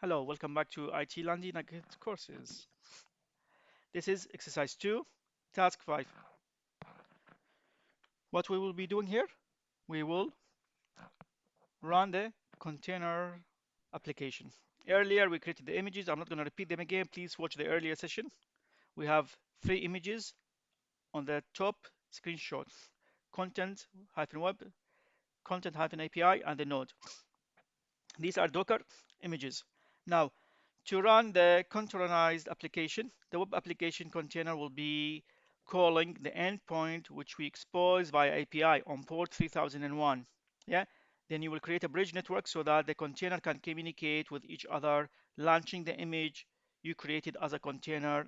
Hello, welcome back to IT Landi Nugget courses. This is exercise 2, task 5. What we will be doing here, we will run the container application. Earlier we created the images. I'm not going to repeat them again. Please watch the earlier session. We have 3 images on the top screenshot. Content-web, content-API, and the node. These are Docker images. Now, to run the containerized application, the web application container will be calling the endpoint which we expose via API on port 3001. Yeah. Then you will create a bridge network so that the container can communicate with each other, launching the image you created as a container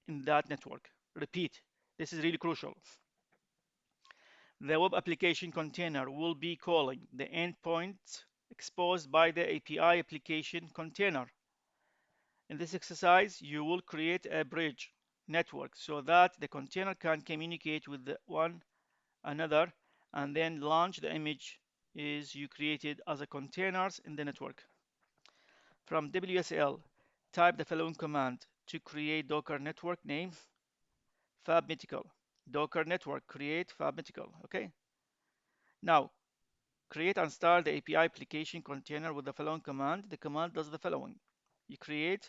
in that network. Repeat. This is really crucial. The web application container will be calling the endpoint exposed by the API application container. In this exercise, you will create a bridge network so that the container can communicate with one another and then launch the image is you created as a containers in the network. From WSL, type the following command to create Docker network name fabmetical. Docker network create fabmetical. Okay. Now create and start the API application container with the following command. The command does the following. You create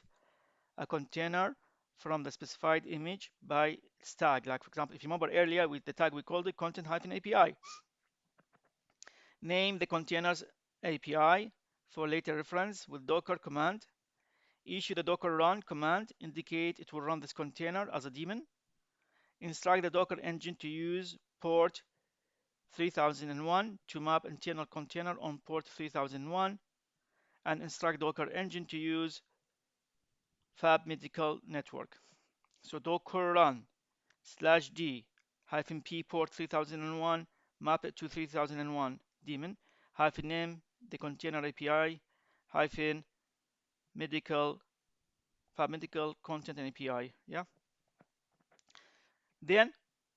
a container from the specified image by its tag. Like for example, if you remember earlier with the tag we called it content-API. Name the containers API for later reference with Docker command. Issue the Docker run command, indicate it will run this container as a daemon. Instruct the Docker engine to use port 3001 to map internal container on port 3001 and instruct Docker engine to use fab-medical network. So Docker run /d -p port 3001 map it to 3001 daemon -name the container API -medical fab-medical content and API. Yeah. Then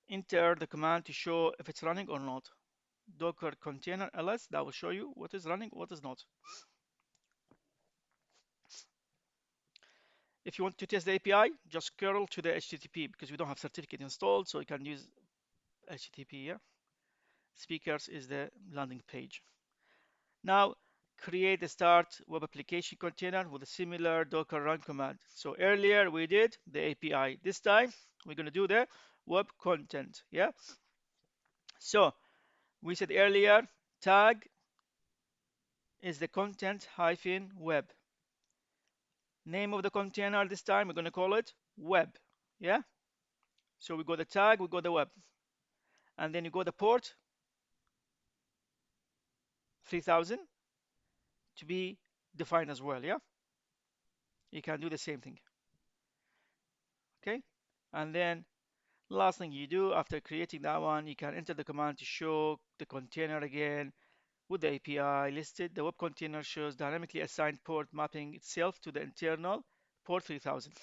enter the command to show if it's running or not. Docker container ls, that will show you what is running, what is not. If you want to test the API, just curl to the HTTP because we don't have certificate installed, so you can use HTTP. Yeah. Speakers is the landing page. Now create a start web application container with a similar Docker run command. So earlier we did the API. This time we're going to do the web content. Yeah. So we said earlier tag is the content -web. Name of the container this time we're going to call it web. Yeah. So we go the tag, we go the web, and then you go the port 3000 to be defined as well. Yeah. You can do the same thing. Okay. And then last thing you do after creating that one, you can enter the command to show the container again with the API listed. The web container shows dynamically assigned port mapping itself to the internal port 3000.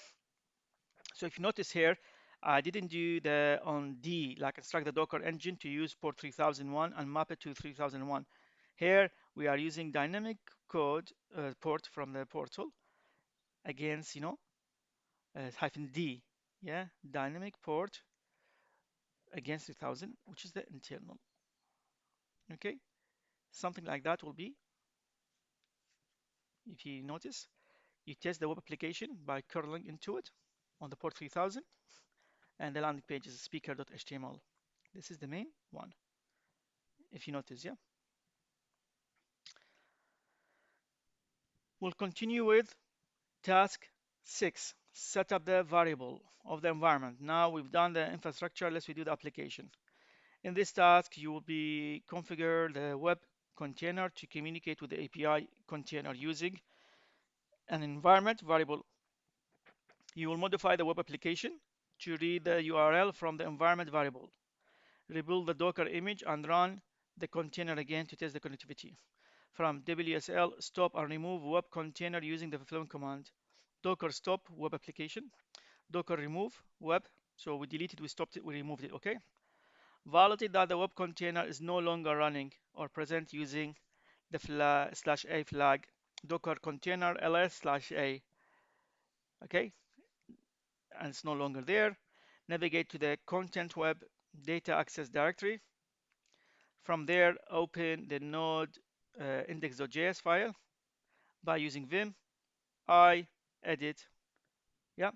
So if you notice here, I didn't do the on D, like instruct the Docker engine to use port 3001 and map it to 3001. Here we are using dynamic code port from the portal against, -D, yeah, dynamic port against 3000, which is the internal. Okay, something like that will be, if you notice, you test the web application by curling into it on the port 3000, and the landing page is speaker.html. This is the main one, if you notice, yeah. We'll continue with task 6, set up the variable of the environment. Now we've done the infrastructure, let's do the application. In this task, you will be configure the web container to communicate with the API container using an environment variable. You will modify the web application to read the URL from the environment variable. Rebuild the Docker image and run the container again to test the connectivity. From WSL, stop and remove web container using the following command. Docker stop web application. Docker remove web. So we deleted, we stopped it, we removed it, okay? Validate that the web container is no longer running or present using the /a flag docker container ls/a. Okay, and it's no longer there. Navigate to the content web data access directory. From there, open the node index.js file by using vim I edit. Yeah.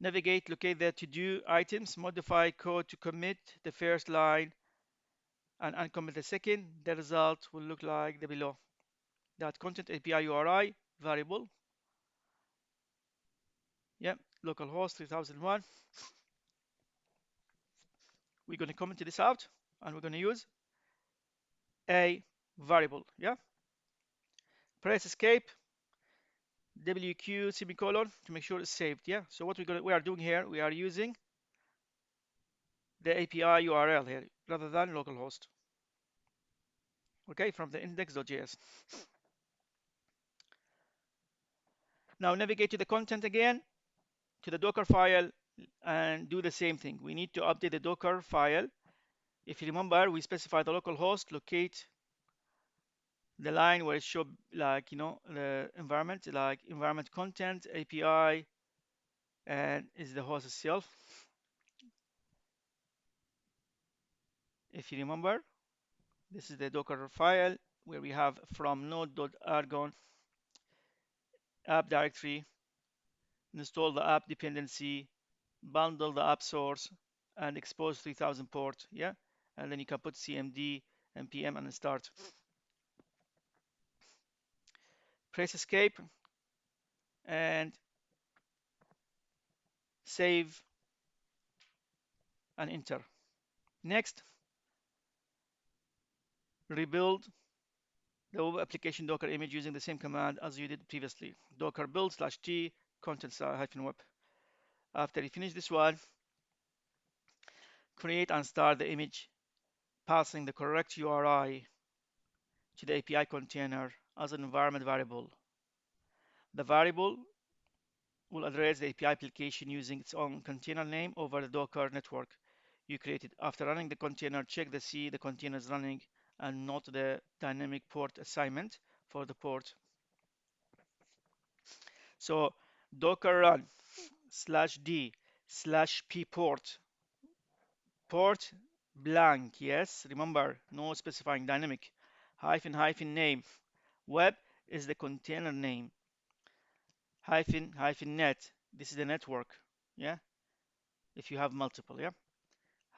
Navigate, locate the to-do items, modify code to commit the first line and uncommit the second. The result will look like the below. That content API URI variable. Yeah, localhost 3001. We're going to comment this out and we're going to use a variable. Yeah. Press escape, WQ semicolon to make sure it's saved. Yeah. So what we are doing here, we are using the API URL here rather than localhost. Okay, from the index.js. Now navigate to the content again, to the Docker file, and do the same thing. We need to update the Docker file. If you remember, we specify the local host, locate the line where it show like, the environment, like environment content, API, and is the host itself. If you remember, this is the Docker file where we have from node.argon app directory, install the app dependency, bundle the app source, and expose 3000 port. Yeah, and then you can put cmd npm and start. Press escape and save and enter. Next, rebuild the web application Docker image using the same command as you did previously. Docker build /t contents-web. After you finish this one, create and start the image, passing the correct URI to the API container as an environment variable. The variable will address the API application using its own container name over the Docker network you created. After running the container, check to see the container is running and not the dynamic port assignment for the port. So docker run /d/p port blank. Yes, remember, no specifying dynamic. --name. Web is the container name. --net. This is the network. Yeah, if you have multiple. Yeah.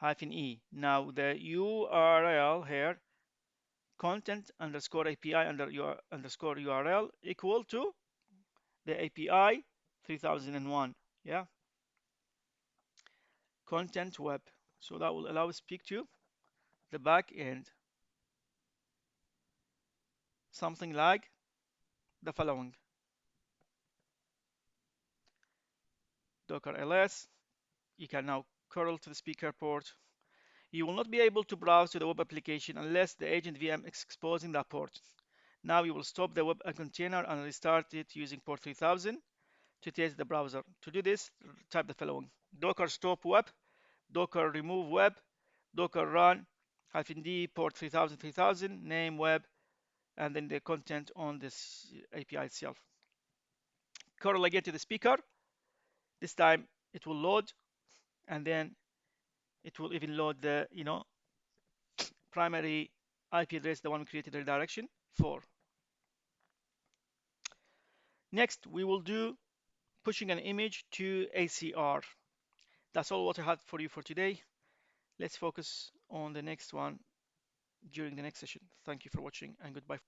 -e. Now the URL here, content underscore API underscore URL equal to the API 3001. Yeah. Content web. So that will allow us to speak to the back end. Something like the following. Docker ls. You can now curl to the speaker port. You will not be able to browse to the web application unless the agent VM is exposing that port. Now you will stop the web container and restart it using port 3000 to test the browser. To do this, type the following: docker stop web, docker remove web, docker run -d port 3000 name web, and then the content on this API itself. Curl again to the speaker. This time it will load, and then it will even load the primary IP address, the one we created redirection for. Next, we will do pushing an image to ACR. That's all what I had for you for today. Let's focus on the next one during the next session. Thank you for watching and goodbye.